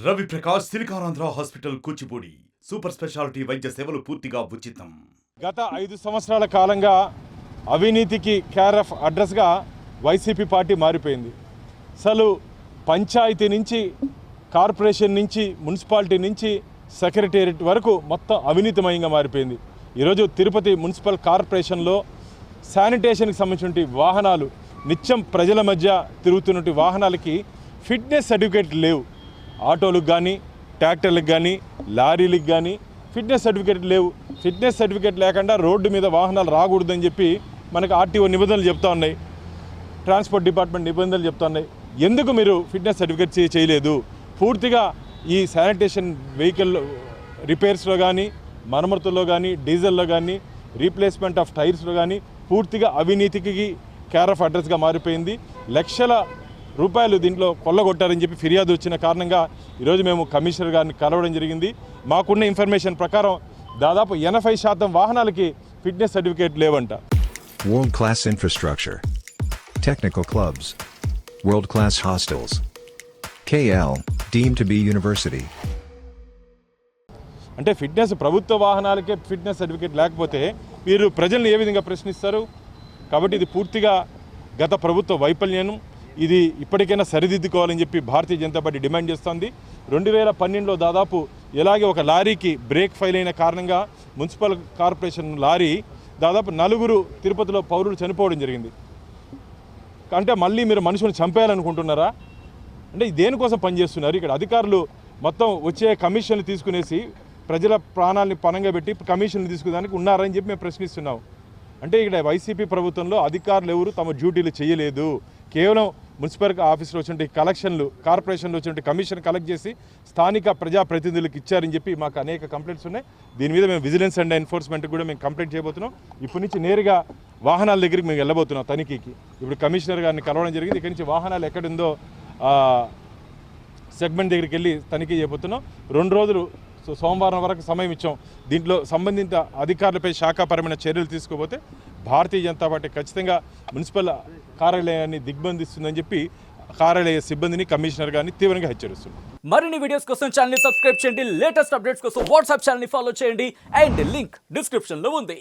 Ravi Prakash Siliconandhra hospital Kuchipudi super speciality వైద్య సేవలు పూర్తిగా ఉచితం. గత 5 సంవత్సరాల కాలంగా అవినీతికి కేర్ ఆఫ్ అడ్రస్గా వైసీపీ పార్టీ మారిపోయింది. అసలు పంచాయతీ నుంచి కార్పొరేషన్ నుంచి మున్సిపాలిటీ నుంచి సెక్రటేరియట్ వరకు మొత్తం అవినీతిమయంగా మారిపోయింది. ఈరోజు తిరుపతి మున్సిపల్ కార్పొరేషన్లో శానిటేషన్కి సంబంధించిన వాహనాలు నిత్యం ప్రజల మధ్య తిరుగుతున్న వాహనాలకి ఫిట్నెస్ సర్టిఫికేట్ లేవు. ఆటోలకు కానీ ట్రాక్టర్లకు కానీ లారీలకు కానీ ఫిట్నెస్ సర్టిఫికేట్ లేవు. ఫిట్నెస్ సర్టిఫికేట్ లేకుండా రోడ్డు మీద వాహనాలు రాకూడదని చెప్పి మనకు ఆర్టీఓ నిబంధనలు చెప్తా ఉన్నాయి, ట్రాన్స్పోర్ట్ డిపార్ట్మెంట్ నిబంధనలు చెప్తా ఉన్నాయి. ఎందుకు మీరు ఫిట్నెస్ సర్టిఫికేట్ చేయలేదు? పూర్తిగా ఈ శానిటేషన్ వెహికల్ రిపేర్స్లో కానీ మరమ్మతుల్లో కానీ డీజిల్లో కానీ రీప్లేస్మెంట్ ఆఫ్ టైర్స్లో కానీ పూర్తిగా అవినీతికి కేర్ ఆఫ్ అడ్రస్గా మారిపోయింది. లక్షల రూపాయలు దీంట్లో కొల్లగొట్టారని చెప్పి ఫిర్యాదు వచ్చిన కారణంగా ఈరోజు మేము కమిషనర్ గారిని కలవడం జరిగింది. మాకున్న ఇన్ఫర్మేషన్ ప్రకారం దాదాపు 80% వాహనాలకి ఫిట్నెస్ సర్టిఫికేట్ లేవంట. World class infrastructure, technical clubs, world class hostels. KL deemed to be university. అంటే ఫిట్నెస్ ప్రభుత్వ వాహనాలకే ఫిట్నెస్ సర్టిఫికేట్ లేకపోతే మీరు ప్రజలను ఏ విధంగా ప్రశ్నిస్తారు? కాబట్టి ఇది పూర్తిగా గత ప్రభుత్వ వైఫల్యం. ఇది ఇప్పటికైనా సరిదిద్దుకోవాలని చెప్పి భారతీయ జనతా పార్టీ డిమాండ్ చేస్తోంది. 2012లో దాదాపు ఇలాగే ఒక లారీకి బ్రేక్ ఫెయిల్ అయిన కారణంగా మున్సిపల్ కార్పొరేషన్ లారీ దాదాపు 4 తిరుపతిలో పౌరులు చనిపోవడం జరిగింది. అంటే మళ్ళీ మీరు మనుషులను చంపేయాలనుకుంటున్నారా? అంటే దేనికోసం పనిచేస్తున్నారు? ఇక్కడ అధికారులు మొత్తం వచ్చే కమిషన్లు తీసుకునేసి ప్రజల ప్రాణాలని పణంగా పెట్టి కమిషన్లు తీసుకునేదానికి ఉన్నారని చెప్పి మేము ప్రశ్నిస్తున్నాం. అంటే ఇక్కడ వైసీపీ ప్రభుత్వంలో అధికారులు ఎవరు తమ డ్యూటీలు చేయలేదు. కేవలం మున్సిపల్ ఆఫీస్లో వచ్చిన కలెక్షన్లు, కార్పొరేషన్లో వచ్చిన కమిషన్ కలెక్ట్ చేసి స్థానిక ప్రజాప్రతినిధులకు ఇచ్చారని చెప్పి మాకు అనేక కంప్లైంట్స్ ఉన్నాయి. దీని మీద మేము విజిలెన్స్ అండ్ ఎన్ఫోర్స్మెంట్ కూడా మేము కంప్లైంట్ చేయబోతున్నాం. ఇప్పటి నుంచి నేరుగా వాహనాల దగ్గరికి మేము వెళ్ళబోతున్నాం తనిఖీకి. ఇప్పుడు కమిషనర్ గారిని కలవడం జరిగింది. ఇక్కడి నుంచి వాహనాలు ఎక్కడుందో సెగ్మెంట్ దగ్గరికి వెళ్ళి తనిఖీ చేయబోతున్నాం. 2 రోజులు సోమవారం వరకు సమయం ఇచ్చాం. దీంట్లో సంబంధిత అధికారులపై శాఖాపరమైన చర్యలు తీసుకోబోతే భారతీయ జనతా పార్టీ ఖచ్చితంగా మున్సిపల్ కార్యాలయాన్ని దిగ్బంధిస్తుందని చెప్పి కార్యాలయ సిబ్బందిని, కమిషనర్ గారిని తీవ్రంగా హెచ్చరిస్తున్నారు. మరిన్ని వీడియోస్ కోసం ఛానల్ ని సబ్స్క్రైబ్ చేయండి. లేటెస్ట్ అప్డేట్స్ కోసం వాట్సాప్ ఛానల్ ని ఫాలో చేయండి. అండ్ లింక్ డిస్క్రిప్షన్ లో ఉంది.